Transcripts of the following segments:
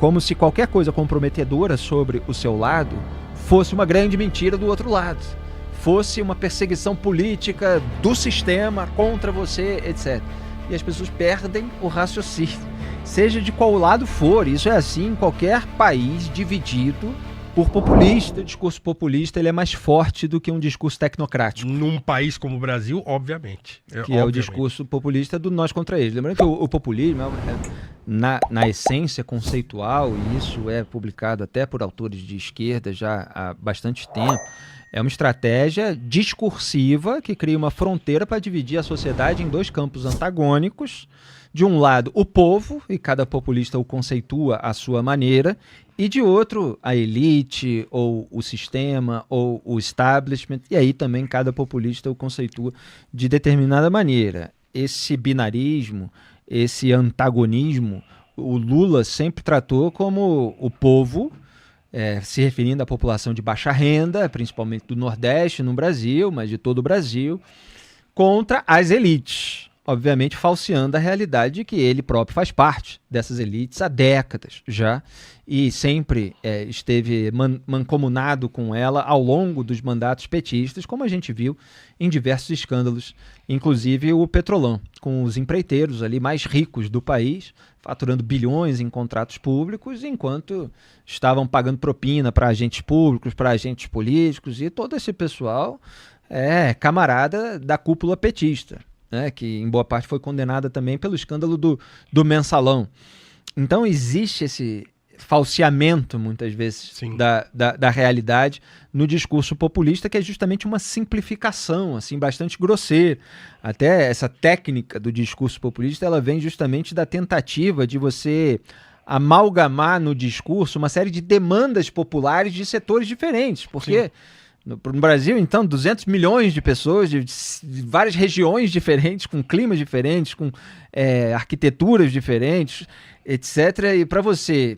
como se qualquer coisa comprometedora sobre o seu lado fosse uma grande mentira do outro lado, fosse uma perseguição política do sistema contra você, etc. E as pessoas perdem o raciocínio, seja de qual lado for. Isso é assim em qualquer país dividido por populista. O discurso populista ele é mais forte do que um discurso tecnocrático. Num país como o Brasil, obviamente. É o discurso populista do nós contra eles. Lembrando que o populismo na essência conceitual, e isso é publicado até por autores de esquerda já há bastante tempo, é uma estratégia discursiva que cria uma fronteira para dividir a sociedade em dois campos antagônicos. De um lado, o povo, e cada populista o conceitua à sua maneira, e de outro, a elite, ou o sistema, ou o establishment, e aí também cada populista o conceitua de determinada maneira. Esse binarismo, esse antagonismo, o Lula sempre tratou como o povo, se referindo à população de baixa renda, principalmente do Nordeste no Brasil, mas de todo o Brasil, contra as elites. Obviamente falseando a realidade de que ele próprio faz parte dessas elites há décadas já, e sempre esteve mancomunado com ela ao longo dos mandatos petistas, como a gente viu em diversos escândalos, inclusive o Petrolão, com os empreiteiros ali mais ricos do país, faturando bilhões em contratos públicos, enquanto estavam pagando propina para agentes públicos, para agentes políticos, e todo esse pessoal é camarada da cúpula petista, que em boa parte foi condenada também pelo escândalo do mensalão. Então existe esse falseamento, muitas vezes, da realidade no discurso populista, que é justamente uma simplificação assim, bastante grosseira. Até essa técnica do discurso populista ela vem justamente da tentativa de você amalgamar no discurso uma série de demandas populares de setores diferentes, porque... No Brasil, então, 200 milhões de pessoas de várias regiões diferentes, com climas diferentes, com arquiteturas diferentes, etc. E para você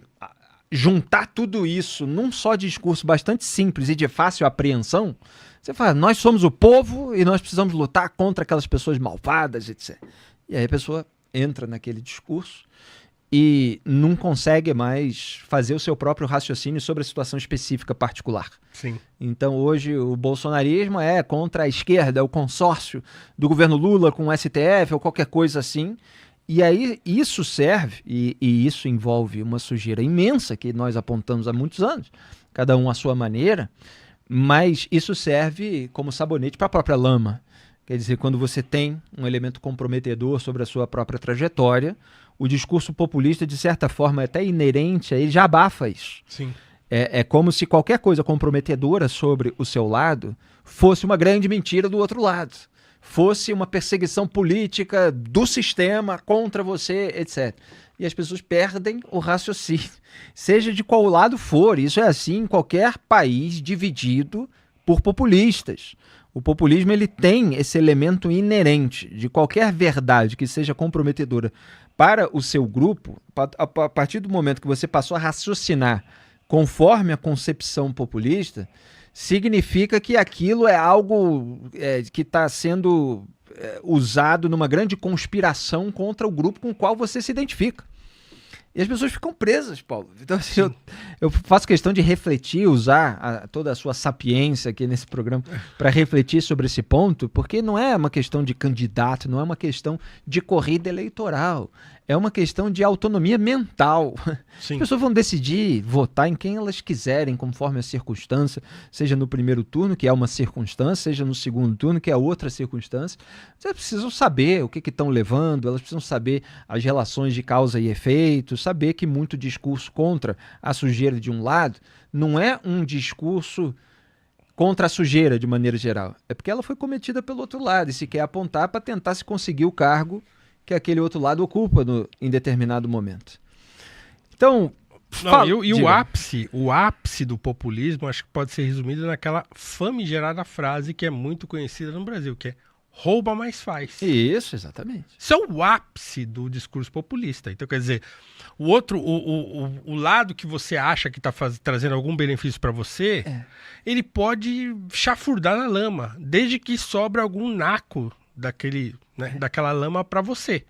juntar tudo isso num só discurso bastante simples e de fácil apreensão, você fala, nós somos o povo e nós precisamos lutar contra aquelas pessoas malvadas, etc. E aí a pessoa entra naquele discurso e não consegue mais fazer o seu próprio raciocínio sobre a situação específica particular. Sim. Então hoje o bolsonarismo é contra a esquerda, é o consórcio do governo Lula com o STF ou qualquer coisa assim. E aí isso serve, e isso envolve uma sujeira imensa que nós apontamos há muitos anos, cada um à sua maneira, mas isso serve como sabonete para a própria lama. Quer dizer, quando você tem um elemento comprometedor sobre a sua própria trajetória, o discurso populista, de certa forma, é até inerente a ele, já abafa isso. Sim. É como se qualquer coisa comprometedora sobre o seu lado fosse uma grande mentira do outro lado, fosse uma perseguição política do sistema contra você, etc. E as pessoas perdem o raciocínio, seja de qual lado for. Isso é assim em qualquer país dividido por populistas. O populismo ele tem esse elemento inerente de qualquer verdade que seja comprometedora para o seu grupo. A partir do momento que você passou a raciocinar conforme a concepção populista, significa que aquilo é algo que está sendo usado numa grande conspiração contra o grupo com o qual você se identifica. E as pessoas ficam presas, Paulo. Então, assim, eu faço questão de refletir, usar toda a sua sapiência aqui nesse programa para refletir sobre esse ponto, porque não é uma questão de candidato, não é uma questão de corrida eleitoral, é uma questão de autonomia mental. Sim. As pessoas vão decidir votar em quem elas quiserem, conforme a circunstância, seja no primeiro turno, que é uma circunstância, seja no segundo turno, que é outra circunstância. Elas precisam saber o que estão levando, elas precisam saber as relações de causa e efeito, saber que muito discurso contra a sujeira de um lado não é um discurso contra a sujeira de maneira geral, é porque ela foi cometida pelo outro lado e se quer apontar para tentar se conseguir o cargo que aquele outro lado ocupa em determinado momento. Então, o ápice do populismo acho que pode ser resumido naquela famigerada frase que é muito conhecida no Brasil, que é rouba, mas faz. Isso, exatamente. Isso é o ápice do discurso populista. Então, quer dizer, o lado que você acha que está trazendo algum benefício para você, ele pode chafurdar na lama, desde que sobre algum naco daquela lama para você.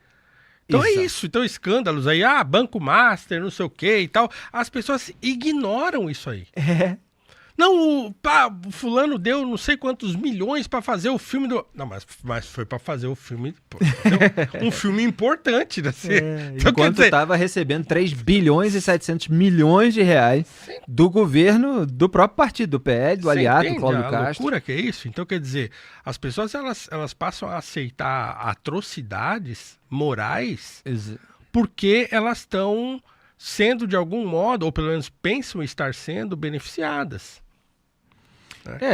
Então Exato. é isso. Então escândalos aí, Banco Master, não sei o que e tal. As pessoas ignoram isso aí. Não, o fulano deu não sei quantos milhões pra fazer o filme do... Não, mas foi pra fazer o filme... um filme importante, né? Então, enquanto estava recebendo 3 bilhões e 700 milhões de reais do governo do próprio partido, do PL, do aliado, do Cláudio Castro. A loucura que é isso? Então, quer dizer, as pessoas elas passam a aceitar atrocidades morais porque elas estão sendo, de algum modo, ou pelo menos pensam estar sendo beneficiadas.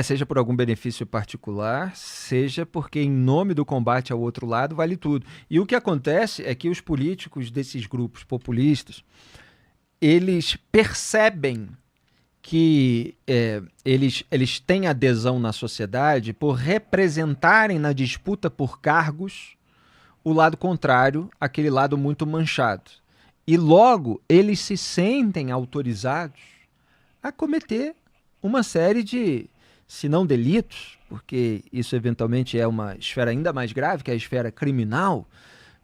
Seja por algum benefício particular, seja porque em nome do combate ao outro lado vale tudo. E o que acontece é que os políticos desses grupos populistas, eles percebem que eles têm adesão na sociedade por representarem na disputa por cargos o lado contrário, aquele lado muito manchado. E logo eles se sentem autorizados a cometer uma série de, se não delitos, porque isso eventualmente é uma esfera ainda mais grave, que é a esfera criminal,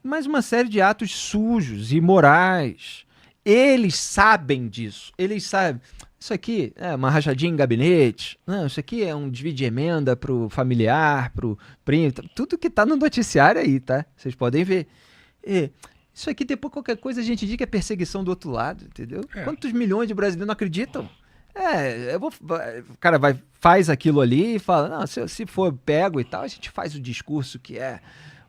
mas uma série de atos sujos, imorais. Eles sabem disso, eles sabem. Isso aqui é uma rachadinha em gabinete, não, isso aqui é um desvio de emenda pro familiar, pro primo, tudo que tá no noticiário aí, tá? Vocês podem ver. Isso aqui, depois qualquer coisa a gente diz que é perseguição do outro lado, entendeu? Quantos milhões de brasileiros não acreditam? O cara faz aquilo ali e fala, não, se for pego e tal, a gente faz o discurso que é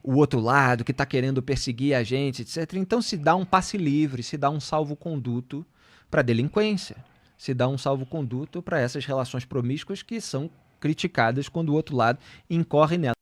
o outro lado, que está querendo perseguir a gente, etc. Então se dá um passe livre, se dá um salvo-conduto para a delinquência, se dá um salvo-conduto para essas relações promíscuas que são criticadas quando o outro lado incorre nela.